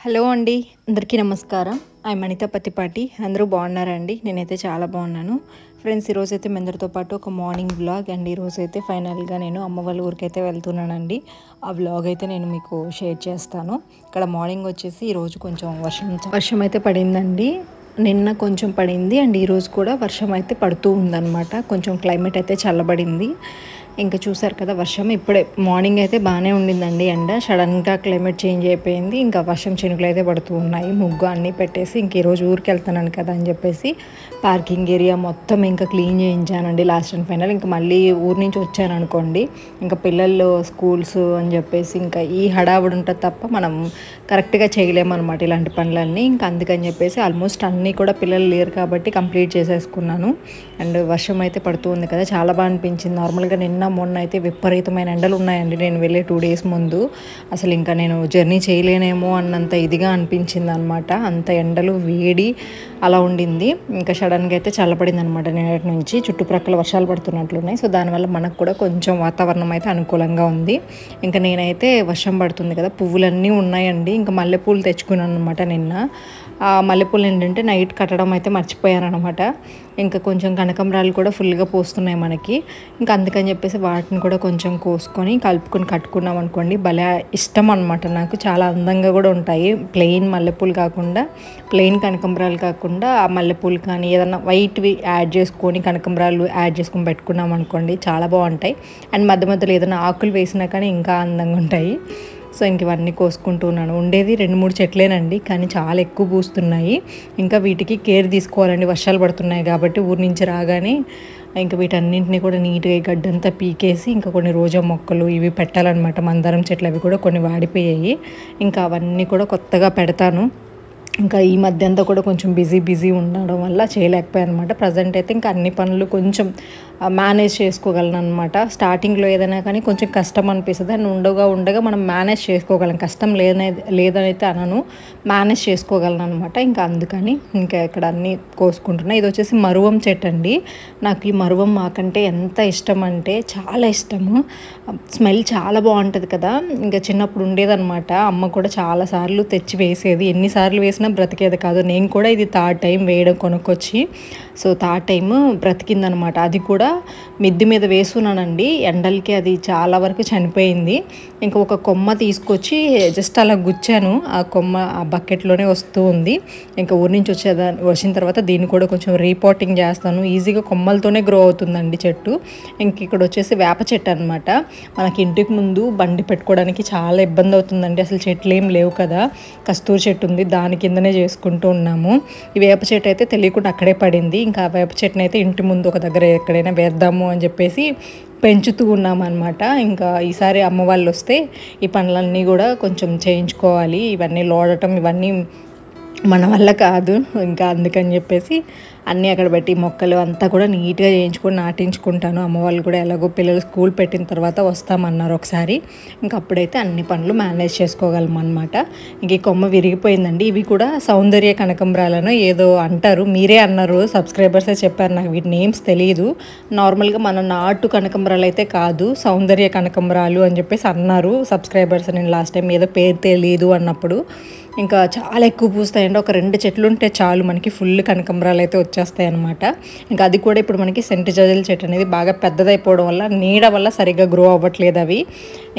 Hello అండి, అందరికీ నమస్కారం. మణిత పత్తిపాటి. అందరూ బాగున్నారా అండి? నేనైతే చాలా బాగున్నాను ఫ్రెండ్స్. ఈరోజైతే మీ అందరితో పాటు ఒక మార్నింగ్ వ్లాగ్ అండ్ ఈరోజైతే ఫైనల్గా నేను అమ్మ వాళ్ళ ఊరికైతే వెళ్తున్నానండి. ఆ వ్లాగ్ అయితే నేను మీకు షేర్ చేస్తాను. ఇక్కడ మార్నింగ్ వచ్చేసి ఈరోజు కొంచెం వర్షం అయితే పడిందండి. నిన్న కొంచెం పడింది అండ్ ఈరోజు కూడా వర్షం అయితే పడుతూ ఉందన్నమాట. కొంచెం క్లైమేట్ అయితే చల్లబడింది. ఇంకా చూసారు కదా, వర్షం ఇప్పుడే మార్నింగ్ అయితే బాగానే ఉండిందండి. ఎండ సడన్గా క్లైమేట్ చేంజ్ అయిపోయింది. ఇంకా వర్షం చినుకులు అయితే పడుతూ ఉన్నాయి. ముగ్గు అన్నీ పెట్టేసి ఇంక ఈరోజు ఊరికి వెళ్తున్నాను కదా అని చెప్పేసి పార్కింగ్ ఏరియా మొత్తం ఇంకా క్లీన్ చేయించానండి లాస్ట్ అండ్ ఫైనల్. ఇంకా మళ్ళీ ఊరి నుంచి వచ్చాను అనుకోండి, ఇంకా పిల్లలు స్కూల్స్ అని చెప్పేసి ఇంకా ఈ హడావుడి ఉంటుంది తప్ప మనం కరెక్ట్గా చేయలేమన్నమాట ఇలాంటి పనులన్నీ. ఇంకా అందుకని చెప్పేసి ఆల్మోస్ట్ అన్నీ కూడా పిల్లలు లేరు కాబట్టి కంప్లీట్ చేసేసుకున్నాను. అండ్ వర్షం అయితే పడుతూ ఉంది కదా, చాలా బాగా అనిపించింది. నార్మల్గా నిన్న మొన్న అయితే విపరీతమైన ఎండలు ఉన్నాయండి. నేను వెళ్ళే 2 days ముందు అసలు ఇంకా నేను జర్నీ చేయలేనేమో అన్నంత ఇదిగా అనిపించింది అనమాట. అంత ఎండలు వేడి అలా ఉండింది. ఇంకా సడన్గా అయితే చల్లబడింది అనమాట. నిన్నటి నుంచి చుట్టుప్రక్కల వర్షాలు పడుతున్నట్లున్నాయి. సో దానివల్ల మనకు కూడా కొంచెం వాతావరణం అయితే అనుకూలంగా ఉంది. ఇంకా నేనైతే వర్షం పడుతుంది కదా, పువ్వులన్నీ ఉన్నాయండి. ఇంకా మల్లెపూలు తెచ్చుకున్నాను అనమాట నిన్న. ఆ మల్లెపూలు ఏంటంటే నైట్ కట్టడం అయితే మర్చిపోయాను అనమాట. ఇంకా కొంచెం కనకంబరాలు కూడా ఫుల్గా పోస్తున్నాయి మనకి. ఇంకా అందుకని చెప్పేసి వాటిని కూడా కొంచెం కోసుకొని కలుపుకొని కట్టుకున్నాం అనుకోండి, భలే ఇష్టం అనమాట నాకు. చాలా అందంగా కూడా ఉంటాయి. ప్లెయిన్ మల్లెపూలు కాకుండా, ప్లెయిన్ కనకంబరాలు కాకుండా ఆ మల్లెపూలు కానీ ఏదన్నా వైట్వి యాడ్ చేసుకొని కనకంబరాలు యాడ్ చేసుకొని పెట్టుకున్నాం అనుకోండి, చాలా బాగుంటాయి. అండ్ మధ్య మధ్యలో ఏదైనా ఆకులు వేసినా కానీ ఇంకా అందంగా ఉంటాయి. సో ఇంక ఇవన్నీ కోసుకుంటూ ఉన్నాను. ఉండేది 2-3 చెట్లేనండి, కానీ చాలా ఎక్కువ పూస్తున్నాయి. ఇంకా వీటికి కేర్ తీసుకోవాలండి, వర్షాలు పడుతున్నాయి కాబట్టి. ఊరి నుంచి రాగానే ఇంకా వీటన్నింటినీ కూడా నీట్గా ఈ గడ్డంతా పీకేసి ఇంకా కొన్ని రోజా మొక్కలు ఇవి పెట్టాలన్నమాట. మందారం చెట్లు అవి కూడా కొన్ని వాడిపోయాయి. ఇంకా అవన్నీ కూడా కొత్తగా పెడతాను. ఇంకా ఈ మధ్య అంతా కూడా కొంచెం బిజీ ఉండడం వల్ల చేయలేకపోయాను అనమాట. ప్రజెంట్ అయితే ఇంకా అన్ని పనులు కొంచెం మేనేజ్ చేసుకోగలను అనమాట. స్టార్టింగ్లో ఏదైనా కానీ కొంచెం కష్టం అనిపిస్తుంది. అని ఉండగా మనం మేనేజ్ చేసుకోగలం. కష్టం లేదనైతే అనను, మేనేజ్ చేసుకోగలను అనమాట. ఇంకా అందుకని ఇంకా ఇక్కడ అన్నీ కోసుకుంటున్నా. ఇది వచ్చేసి మరువం చెట్టు అండి. నాకు ఈ మరువం మాకంటే ఎంత ఇష్టం అంటే చాలా ఇష్టము. స్మెల్ చాలా బాగుంటుంది కదా. ఇంకా చిన్నప్పుడు ఉండేదన్నమాట. అమ్మ కూడా చాలాసార్లు తెచ్చి వేసేది. ఎన్నిసార్లు వేసినా బ్రతికేది కాదు. నేను కూడా ఇది 3rd time వేయడం కొనుక్కొచ్చి. So 3rd time బ్రతికిందనమాట. అది కూడా మిద్ది మీద వేసుకున్నానండి. ఎండలకి అది చాలా వరకు చనిపోయింది. ఇంకా ఒక కొమ్మ తీసుకొచ్చి జస్ట్ అలా గుచ్చాను. ఆ కొమ్మ ఆ బకెట్లోనే వస్తూ ఉంది. ఇంకా ఊరి నుంచి వచ్చిన తర్వాత దీన్ని కూడా కొంచెం రీపోటింగ్ చేస్తాను. ఈజీగా కొమ్మలతోనే గ్రో అవుతుందండి చెట్టు. ఇంక ఇక్కడ వచ్చేసి వేప చెట్టు అనమాట. మనకి ఇంటికి ముందు బండి పెట్టుకోవడానికి చాలా ఇబ్బంది అవుతుందండి. అసలు చెట్లు ఏం లేవు కదా. కస్తూరి చెట్టు ఉంది, దాని కిందనే చేసుకుంటూ ఉన్నాము. ఈ వేప చెట్టు అయితే తెలియకుండా అక్కడే పడింది. ఇంకా వేప చెట్టుని అయితే ఇంటి ముందు ఒక దగ్గర ఎక్కడైనా వేద్దాము అని చెప్పేసి పెంచుతూ ఉన్నామన్నమాట. ఇంకా ఈసారి అమ్మ వాళ్ళు వస్తే ఈ పనులన్నీ కూడా కొంచెం చేయించుకోవాలి. ఇవన్నీ లోడటం ఇవన్నీ మన వల్ల కాదు. ఇంకా అందుకని చెప్పేసి అన్నీ అక్కడ పెట్టి మొక్కలు అంతా కూడా నీట్గా చేయించుకొని నాటించుకుంటాను. అమ్మ వాళ్ళు కూడా ఎలాగో పిల్లలు స్కూల్ పెట్టిన తర్వాత వస్తామన్నారు ఒకసారి. ఇంకా అప్పుడైతే అన్ని పనులు మేనేజ్ చేసుకోగలం అనమాట. ఇంక ఈ కొమ్మ విరిగిపోయిందండి. ఇవి కూడా సౌందర్య కనకంబరాలను ఏదో అంటారు, మీరే అన్నారు, సబ్స్క్రైబర్సే చెప్పారు. నాకు వీటి నేమ్స్ తెలియదు. నార్మల్గా మన నాటు కనకంబరాలు అయితే కాదు, సౌందర్య కనకంబరాలు అని చెప్పేసి అన్నారు సబ్స్క్రైబర్స్. నేను లాస్ట్ టైం ఏదో పేరు తెలియదు అన్నప్పుడు. ఇంకా చాలా ఎక్కువ పూస్తాయండి. ఒక 2 చెట్లు ఉంటే చాలు మనకి ఫుల్ కనకంబరాలు అయితే వచ్చేస్తాయి అనమాట. ఇంకా అది కూడా ఇప్పుడు మనకి సెంటు జాజుల చెట్టు అనేది బాగా పెద్దదైపోవడం వల్ల నీడ వల్ల సరిగ్గా గ్రో అవ్వట్లేదు అవి.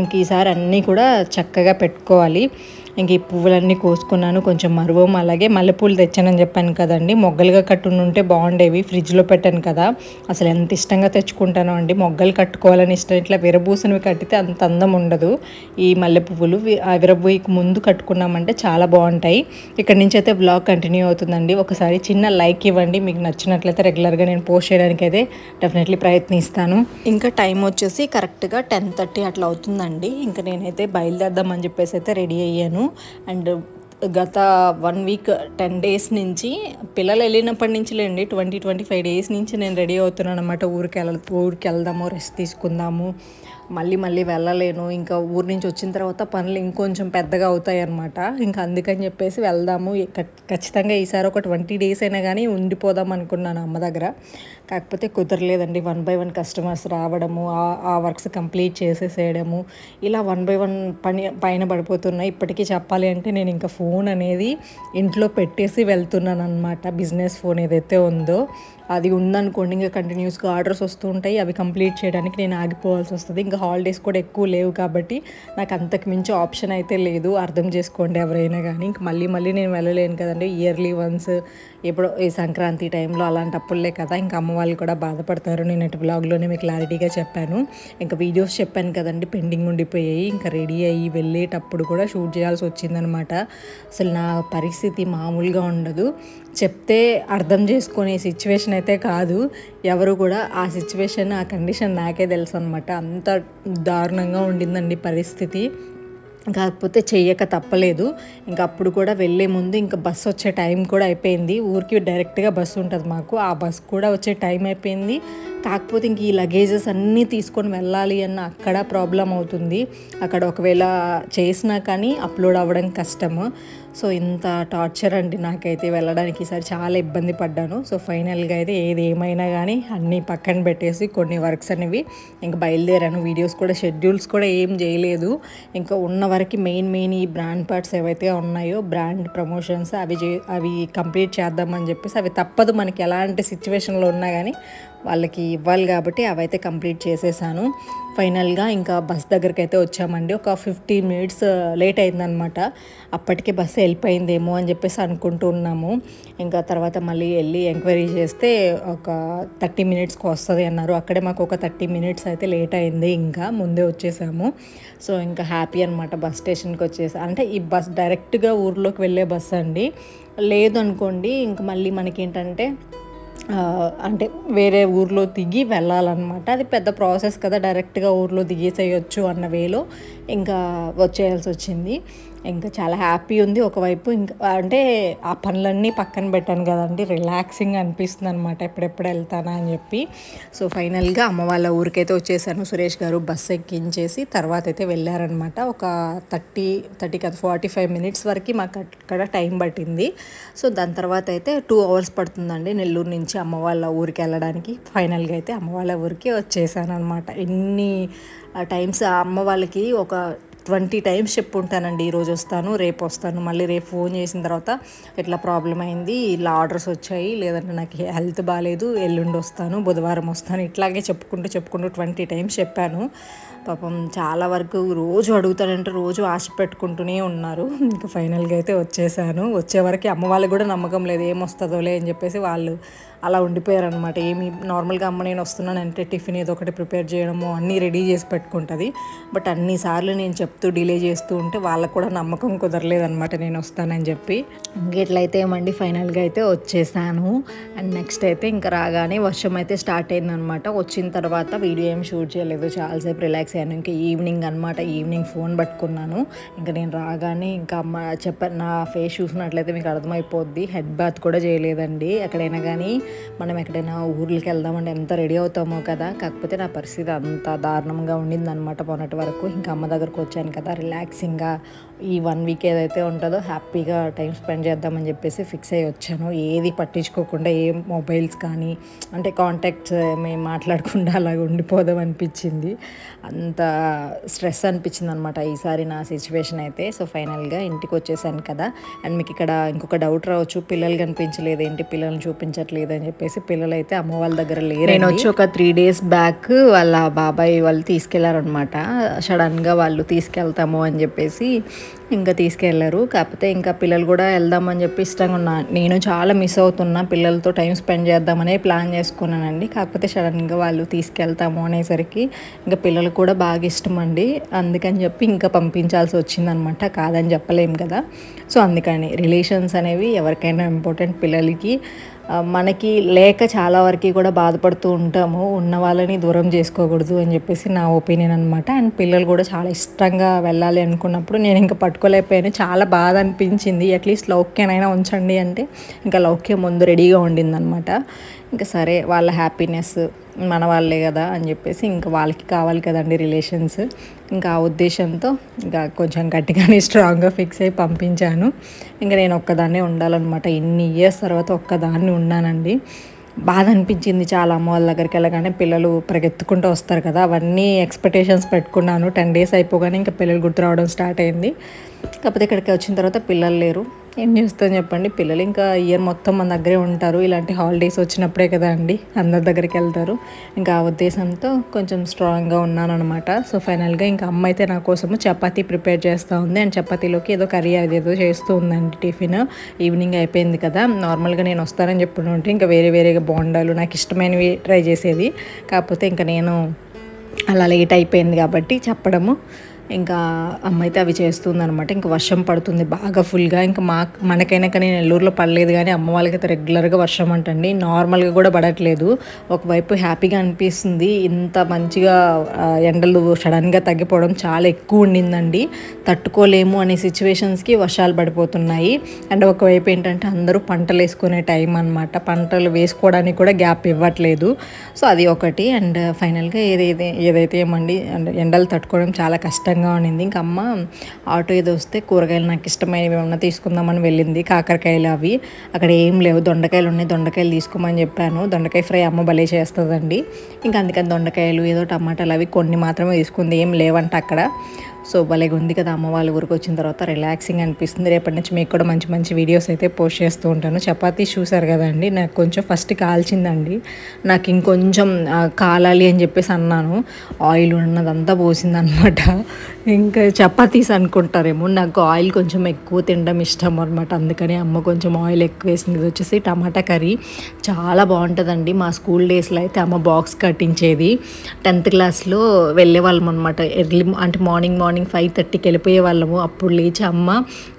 ఇంక ఈసారి అన్నీ కూడా చక్కగా పెట్టుకోవాలి. ఇంక ఈ పువ్వులన్నీ కోసుకున్నాను. కొంచెం మరువం అలాగే మల్లెపూలు తెచ్చానని చెప్పాను కదండి. మొగ్గలుగా కట్టునుంటే బాగుండేవి. ఫ్రిడ్జ్లో పెట్టాను కదా, అసలు ఎంత ఇష్టంగా తెచ్చుకుంటానో అండి. మొగ్గలు కట్టుకోవాలని ఇష్టం. ఇట్లా విరబూసినవి కట్టితే అంత అందం ఉండదు. ఈ మల్లె పువ్వులు ఆ విరబూయికి ముందు కట్టుకున్నామంటే చాలా బాగుంటాయి. ఇక్కడ నుంచి అయితే బ్లాగ్ కంటిన్యూ అవుతుందండి. ఒకసారి చిన్న లైక్ ఇవ్వండి. మీకు నచ్చినట్లయితే రెగ్యులర్గా నేను పోస్ట్ చేయడానికి అయితే డెఫినెట్లీ ప్రయత్నిస్తాను. ఇంకా టైం వచ్చేసి కరెక్ట్గా 10:30 అట్లా అవుతుందండి. ఇంకా నేనైతే బయలుదేరదామని చెప్పేసి అయితే రెడీ అయ్యాను. అండ్ గత 1 week 10 days నుంచి పిల్లలు వెళ్ళినప్పటి నుంచి లేండి 20-25 days నుంచి నేను రెడీ అవుతున్నాను అనమాట. ఊరికి వెళ్దాము, రెస్ట్ తీసుకుందాము, మళ్ళీ వెళ్ళలేను. ఇంకా ఊరి నుంచి వచ్చిన తర్వాత పనులు ఇంకొంచెం పెద్దగా అవుతాయి అన్నమాట. ఇంకా అందుకని చెప్పేసి వెళ్దాము ఖచ్చితంగా ఈసారి ఒక 20 days అయినా కానీ ఉండిపోదాం అనుకున్నాను అమ్మ దగ్గర. కాకపోతే కుదరలేదండి. 1 బై 1 కస్టమర్స్ రావడము, ఆ వర్క్స్ కంప్లీట్ చేసేసేయడము, ఇలా 1 బై 1 పైన పడిపోతున్నాయి. ఇప్పటికీ చెప్పాలి అంటే నేను ఇంకా ఫోన్ అనేది ఇంట్లో పెట్టేసి వెళ్తున్నానమాట. బిజినెస్ ఫోన్ ఏదైతే ఉందో అది ఉందనుకోండి, ఇంకా కంటిన్యూస్గా ఆర్డర్స్ వస్తూ ఉంటాయి. అవి కంప్లీట్ చేయడానికి నేను ఆగిపోవాల్సి వస్తుంది. ఇంకా హాలిడేస్ కూడా ఎక్కువ లేవు కాబట్టి నాకు అంతకు మించి ఆప్షన్ అయితే లేదు. అర్థం చేసుకోండి ఎవరైనా కానీ. ఇంక మళ్ళీ నేను వెళ్ళలేను కదండి. ఇయర్లీ వన్స్ ఎప్పుడో ఈ సంక్రాంతి టైంలో అలాంటప్పుడులే కదా. ఇంకా అమ్మ వాళ్ళు కూడా బాధపడతారు. నేను అటు బ్లాగ్లోనే మీకు క్లారిటీగా చెప్పాను. ఇంకా వీడియోస్ చెప్పాను కదండి, పెండింగ్ ఉండిపోయాయి. ఇంకా రెడీ అయ్యి వెళ్ళేటప్పుడు కూడా షూట్ చేయాల్సి వచ్చిందనమాట. అసలు నా పరిస్థితి మామూలుగా ఉండదు. చెప్తే అర్థం చేసుకునే సిచ్యువేషన్ అయితే కాదు ఎవరు కూడా. ఆ సిచ్యువేషన్, ఆ కండిషన్ నాకే తెలుసు అనమాట. అంత దారుణంగా ఉండిందండి పరిస్థితి. కాకపోతే చెయ్యక తప్పలేదు. ఇంకా అప్పుడు కూడా వెళ్ళే ముందు ఇంకా బస్సు వచ్చే టైం కూడా అయిపోయింది. ఊరికి డైరెక్ట్గా బస్సు ఉంటుంది మాకు. ఆ బస్సు కూడా వచ్చే టైం అయిపోయింది. కాకపోతే ఇంక ఈ లగేజెస్ అన్నీ తీసుకొని వెళ్ళాలి అన్న అక్కడ ప్రాబ్లం అవుతుంది. అక్కడ ఒకవేళ చేసినా కానీ అప్లోడ్ అవ్వడం కష్టము. సో ఇంత టార్చర్ అండి నాకైతే వెళ్ళడానికి. ఈసారి చాలా ఇబ్బంది పడ్డాను. సో ఫైనల్గా అయితే ఏది ఏమైనా కానీ అన్నీ పక్కన పెట్టేసి కొన్ని వర్క్స్ అనేవి ఇంకా బయలుదేరాను. వీడియోస్ కూడా, షెడ్యూల్స్ కూడా ఏం చేయలేదు. ఇంకా ఉన్న వరకు మెయిన్ ఈ బ్రాండ్ పార్ట్స్ ఏవైతే ఉన్నాయో, బ్రాండ్ ప్రమోషన్స్ అవి కంప్లీట్ చేద్దామని చెప్పేసి, అవి తప్పదు మనకి ఎలాంటి సిచ్యువేషన్లో ఉన్నా కానీ వాళ్ళకి ఇవ్వాలి కాబట్టి అవైతే కంప్లీట్ చేసేసాను. ఫైనల్గా ఇంకా బస్ దగ్గరికి అయితే వచ్చామండి. ఒక 15 మినిట్స్ లేట్ అయిందనమాట. అప్పటికే బస్సు వెళ్ళిపోయిందేమో అని చెప్పేసి అనుకుంటూ ఉన్నాము. ఇంకా తర్వాత మళ్ళీ వెళ్ళి ఎంక్వైరీ చేస్తే ఒక 30 మినిట్స్కి వస్తుంది అన్నారు. అక్కడే మాకు ఒక 30 మినిట్స్ అయితే లేట్ అయింది. ఇంకా ముందే వచ్చేసాము. సో ఇంకా హ్యాపీ అనమాట. బస్ స్టేషన్కి వచ్చేసి, అంటే ఈ బస్ డైరెక్ట్గా ఊర్లోకి వెళ్ళే బస్ అండి. లేదు అనుకోండి ఇంక మళ్ళీ మనకేంటంటే అంటే వేరే ఊర్లో దిగి వెళ్ళాలన్నమాట. అది పెద్ద ప్రాసెస్ కదా, డైరెక్ట్గా ఊర్లో దిగేసేయచ్చు అన్న వేలో ఇంకా వచ్చేయాల్సి వచ్చింది. ఇంకా చాలా హ్యాపీ ఉంది ఒకవైపు. ఇంకా అంటే ఆ పనులన్నీ పక్కన పెట్టాను కదండి, రిలాక్సింగ్ అనిపిస్తుంది అనమాట ఎప్పుడెప్పుడు వెళ్తానా అని చెప్పి. సో ఫైనల్గా అమ్మ వాళ్ళ ఊరికైతే వచ్చేసాను. సురేష్ గారు బస్సు ఎక్కించేసి తర్వాత అయితే వెళ్ళారనమాట. ఒక 45 మినిట్స్ వరకు మాకు అక్కడ టైం పట్టింది. సో దాని తర్వాత అయితే 2 అవర్స్ పడుతుందండి నెల్లూరు నుంచి అమ్మ వాళ్ళ ఊరికి వెళ్ళడానికి. ఫైనల్గా అయితే అమ్మ వాళ్ళ ఊరికి వచ్చేసాను అనమాట. ఎన్ని టైమ్స్ అమ్మ వాళ్ళకి ఒక 20 టైమ్స్ చెప్పుంటానండి, ఈరోజు వస్తాను, రేపు వస్తాను, మళ్ళీ రేపు ఫోన్ చేసిన తర్వాత ఇట్లా ప్రాబ్లం అయింది, ఇలా ఆర్డర్స్ వచ్చాయి, లేదంటే నాకు హెల్త్ బాగాలేదు, ఎల్లుండి వస్తాను, బుధవారం వస్తాను, ఇట్లాగే చెప్పుకుంటూ 20 టైమ్స్ చెప్పాను. పాపం చాలా వరకు రోజు అడుగుతానంటే రోజు ఆశ పెట్టుకుంటూనే ఉన్నారు. ఇంకా ఫైనల్గా అయితే వచ్చేసాను. వచ్చే వరకు అమ్మ వాళ్ళకి కూడా నమ్మకం లేదు ఏమొస్తుందోలే అని చెప్పేసి వాళ్ళు అలా ఉండిపోయారనమాట. ఏమి నార్మల్గా అమ్మ నేను వస్తున్నానంటే టిఫిన్ ఏదో ఒకటి ప్రిపేర్ చేయడము అన్నీ రెడీ చేసి పెట్టుకుంటుంది. బట్ అన్నిసార్లు నేను చెప్తూ డిలే చేస్తూ ఉంటే వాళ్ళకు కూడా నమ్మకం కుదరలేదనమాట నేను వస్తానని చెప్పి. ఇంకెట్లయితే ఏమండి ఫైనల్గా అయితే వచ్చేసాను. అండ్ నెక్స్ట్ అయితే ఇంకా రాగానే వర్షం అయితే స్టార్ట్ అయిందనమాట. వచ్చిన తర్వాత వీడియో ఏం షూట్ చేయలేదు, చాలాసేపు రిలాక్స్ అయ్యాను. ఇంకా ఈవినింగ్ అనమాట, ఈవినింగ్ ఫోన్ పట్టుకున్నాను. ఇంకా నేను రాగానే ఇంకా అమ్మ చెప్పాను, నా ఫేస్ చూసినట్లయితే మీకు అర్థమైపోద్ది, హెడ్ బాత్ కూడా చేయలేదండి. ఎక్కడైనా కానీ మనం ఎక్కడైనా ఊర్లకి వెళ్దామంటే ఎంత రెడీ అవుతామో కదా, కాకపోతే నా పరిస్థితి అంత దారుణంగా ఉండిందనమాట మొన్నటి వరకు. ఇంకా అమ్మ దగ్గరకు వచ్చాను కదా, రిలాక్సింగ్గా ఈ 1 వీక్ ఏదైతే ఉంటుందో హ్యాపీగా టైం స్పెండ్ చేద్దామని చెప్పేసి ఫిక్స్ అయ్యి వచ్చాను. ఏది పట్టించుకోకుండా, ఏ మొబైల్స్ కానీ అంటే కాంటాక్ట్స్ మేము మాట్లాడకుండా అలాగ ఉండిపోదాం అనిపించింది. అంత స్ట్రెస్ అనిపించింది అనమాట ఈసారి నా సిచ్యువేషన్ అయితే. సో ఫైనల్గా ఇంటికి వచ్చేసాను కదా. అండ్ మీకు ఇక్కడ ఇంకొక డౌట్ రావచ్చు, పిల్లలు కనిపించలేదు ఏంటి, పిల్లల్ని చూపించట్లేదు అని చెప్పేసి. పిల్లలు అయితే అమ్మ వాళ్ళ దగ్గర లేరు. నేను వచ్చి ఒక 3 days బ్యాక్ వాళ్ళ బాబాయ్ వాళ్ళు తీసుకెళ్లారనమాట. సడన్గా వాళ్ళు తీసుకెళ్తాము అని చెప్పేసి ఇంకా తీసుకెళ్లారు. కాకపోతే ఇంకా పిల్లలు కూడా వెళ్దామని చెప్పి ఇష్టంగా ఉన్నా. నేను చాలా మిస్ అవుతున్నా, పిల్లలతో టైం స్పెండ్ చేద్దామనే ప్లాన్ చేసుకున్నానండి. కాకపోతే సడన్గా వాళ్ళు తీసుకెళ్తాము అనేసరికి ఇంకా పిల్లలు కూడా బాగా ఇష్టం అండి. అందుకని చెప్పి ఇంకా పంపించాల్సి వచ్చిందనమాట, కాదని చెప్పలేము కదా. సో అందుకని రిలేషన్స్ అనేవి ఎవరికైనా ఇంపార్టెంట్. పిల్లలకి మనకి లేక చాలా వరకు కూడా బాధపడుతూ ఉంటాము, ఉన్న వాళ్ళని దూరం చేసుకోకూడదు అని చెప్పేసి నా ఒపీనియన్ అనమాట. అండ్ పిల్లలు కూడా చాలా ఇష్టంగా వెళ్ళాలి అనుకున్నప్పుడు నేను ఇంకా పట్టుకోలేకపోయాను. చాలా బాధ అనిపించింది. అట్లీస్ట్ లౌక్యానైనా ఉంచండి అంటే ఇంకా లౌక్యం ముందు రెడీగా ఉండిందనమాట. ఇంకా సరే వాళ్ళ హ్యాపీనెస్ మన వాళ్ళే కదా అని చెప్పేసి ఇంకా వాళ్ళకి కావాలి కదండి రిలేషన్స్. ఇంకా ఆ ఉద్దేశంతో ఇంకా కొంచెం గట్టిగానే స్ట్రాంగ్గా ఫిక్స్ అయ్యి పంపించాను. ఇంకా నేను ఒక్కదాన్నే ఉండాలన్నమాట. ఇన్ని ఇయర్స్ తర్వాత ఒక్కదాన్ని ఉన్నానండి. బాధ అనిపించింది చాలా. అమ్మ వాళ్ళ దగ్గరికి వెళ్ళగానే పిల్లలు పరిగెత్తుకుంటూ వస్తారు కదా, అవన్నీ ఎక్స్పెక్టేషన్స్ పెట్టుకున్నాను. 10 days అయిపోగానే ఇంకా పిల్లలు గుర్తు రావడం స్టార్ట్ అయింది. కాకపోతే ఇక్కడికి వచ్చిన తర్వాత పిల్లలు లేరు. ఏం చేస్తాం చెప్పండి, పిల్లలు ఇంకా ఇయర్ మొత్తం మన దగ్గరే ఉంటారు. ఇలాంటి హాలిడేస్ వచ్చినప్పుడే కదా అండి అందరి దగ్గరికి వెళ్తారు. ఇంకా ఆ ఉద్దేశంతో కొంచెం స్ట్రాంగ్గా ఉన్నాను అనమాట. సో ఫైనల్గా ఇంకా అమ్మ అయితే నా కోసము చపాతీ ప్రిపేర్ చేస్తూ ఉంది. అండ్ చపాతీలోకి ఏదో కర్రీ అదేదో చేస్తూ ఉందండి. టిఫిన్ ఈవినింగ్ అయిపోయింది కదా, నార్మల్గా నేను వస్తానని చెప్పుకుంటే ఇంకా వేరేగా బోండాలు నాకు ఇష్టమైనవి ట్రై చేసేది. కాకపోతే ఇంకా నేను అలా లేట్ అయిపోయింది కాబట్టి చెప్పడము, ఇంకా అమ్మ అయితే అవి చేస్తుంది అనమాట. ఇంకా వర్షం పడుతుంది బాగా ఫుల్గా. ఇంకా మనకైనా కానీ నెల్లూరులో పడలేదు, కానీ అమ్మ వాళ్ళకైతే రెగ్యులర్గా వర్షం అంటండి, నార్మల్గా కూడా పడట్లేదు. ఒకవైపు హ్యాపీగా అనిపిస్తుంది, ఇంత మంచిగా ఎండలు సడన్గా తగ్గిపోవడం చాలా ఎక్కువ ఉండిందండి, తట్టుకోలేము అనే సిచ్యువేషన్స్కి వర్షాలు పడిపోతున్నాయి. అండ్ ఒకవైపు ఏంటంటే అందరూ పంటలు వేసుకునే టైం అనమాట, పంటలు వేసుకోవడానికి కూడా గ్యాప్ ఇవ్వట్లేదు. సో అది ఒకటి. అండ్ ఫైనల్గా ఏదైతే ఏమండి అండ్ ఎండలు తట్టుకోవడం చాలా కష్టంగా ఉండింది. ఇంకా అమ్మ ఆటో ఏదో వస్తే కూరగాయలు నాకు ఇష్టమైనవి ఏమన్నా తీసుకుందామని వెళ్ళింది. కాకరకాయలు అవి అక్కడ ఏం లేవు, దొండకాయలు ఉన్నాయి, దొండకాయలు తీసుకోమని చెప్పాను. దొండకాయ ఫ్రై అమ్మ భలే చేస్తుందండి. ఇంకా అందుకని దొండకాయలు ఏదో టమాటాలు అవి కొన్ని మాత్రమే తీసుకుంది, ఏం లేవంట అక్కడ. సో భలేగా ఉంది కదా, అమ్మ వాళ్ళ ఊరికి వచ్చిన తర్వాత రిలాక్సింగ్ అనిపిస్తుంది. రేపటి నుంచి మీకు కూడా మంచి మంచి వీడియోస్ అయితే పోస్ట్ చేస్తూ ఉంటాను. చపాతీ చూసారు కదండి, నాకు కొంచెం ఫస్ట్ కాల్చిందండి, నాకు ఇంకొంచెం కాలాలి అని చెప్పేసి అన్నాను, ఆయిల్ ఉన్నదంతా పోసిందనమాట. ఇంకా చపాతీస్ అనుకుంటారేమో, నాకు ఆయిల్ కొంచెం ఎక్కువ తినడం ఇష్టం అనమాట, అందుకని అమ్మ కొంచెం ఆయిల్ ఎక్కువ వేసింది. ఇది వచ్చేసి టమాటా కర్రీ, చాలా బాగుంటుందండి. మా స్కూల్ డేస్లో అయితే అమ్మ బాక్స్ కట్టించేది. 10th క్లాస్లో వెళ్ళే వాళ్ళం అనమాట, ఎర్లీ అంటే మార్నింగ్ 5:30కి వెళ్ళిపోయే వాళ్ళము. అప్పుడు లేచి అమ్మ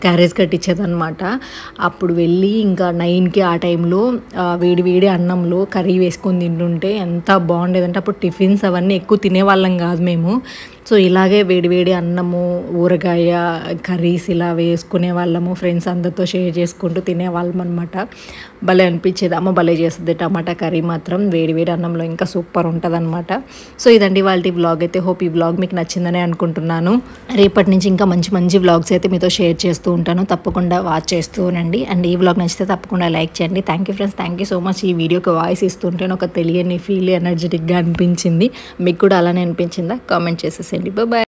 క్యారేజ్ కట్టించేదనమాట. అప్పుడు వెళ్ళి ఇంకా 9కి ఆ టైంలో వేడి అన్నంలో కర్రీ వేసుకొని తింటుంటే ఎంత బాగుండేదంటే, అప్పుడు టిఫిన్స్ అవన్నీ ఎక్కువ తినేవాళ్ళం కాదు మేము. సో ఇలాగే వేడి అన్నము, ఊరగాయ, కర్రీస్ ఇలా వేసుకునే వాళ్ళము, ఫ్రెండ్స్ అందరితో షేర్ చేసుకుంటూ తినేవాళ్ళం అనమాట. భలే అనిపించేది. అమ్మ భలే చేస్తుంది టమాటా కర్రీ మాత్రం, వేడి అన్నంలో ఇంకా సూపర్ ఉంటుంది అనమాట. సో ఇదండి వాళ్ళ వ్లాగ్ అయితే. హోప్ ఈ వ్లాగ్ మీకు నచ్చిందని అనుకుంటున్నాను. రేపటి నుంచి ఇంకా మంచి వ్లాగ్స్ అయితే మీతో షేర్ చేస్తూ ఉంటాను, తప్పకుండా వాచ్ చేస్తూ ఉండండి. అండ్ ఈ వ్లాగ్ నచ్చితే తప్పకుండా లైక్ చేయండి. Thank you friends, thank you so much. ఈ వీడియోకి వాయిస్ ఇస్తుంటే ఒక తెలియని ఫీల్, ఎనర్జెటిక్గా అనిపించింది. మీకు కూడా అలానే అనిపించిందా? కామెంట్ చేసేసేయండి. బాయ్.